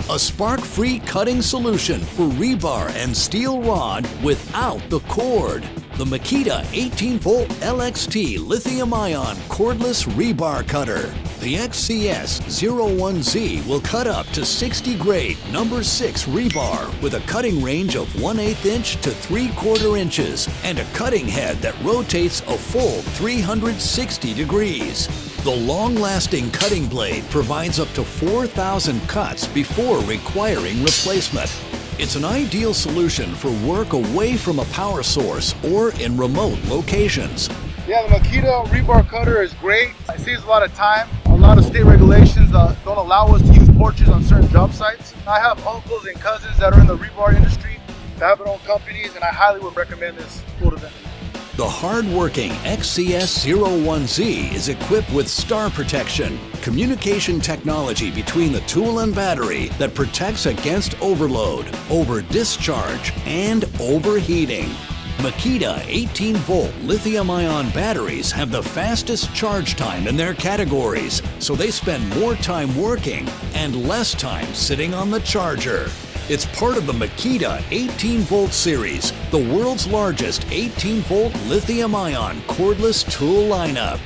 A spark-free cutting solution for rebar and steel rod without the cord. The MAKITA 18V LXT Lithium-Ion Cordless Rebar Cutter. The XCS01Z will cut up to 60 grade number 6 rebar with a cutting range of 1/8 inch to 3/4 inches and a cutting head that rotates a full 360 degrees. The long-lasting cutting blade provides up to 4,000 cuts before requiring replacement. It's an ideal solution for work away from a power source or in remote locations. Yeah, the MAKITA rebar cutter is great. It saves a lot of time. A lot of state regulations don't allow us to use torches on certain job sites. I have uncles and cousins that are in the rebar industry that have their own companies, and I highly would recommend this tool to them. The hard-working XCS01Z is equipped with star protection, communication technology between the tool and battery that protects against overload, over-discharge, and overheating. MAKITA 18V lithium-ion batteries have the fastest charge time in their categories, so they spend more time working and less time sitting on the charger. It's part of the MAKITA 18V series, the world's largest 18V lithium-ion cordless tool lineup.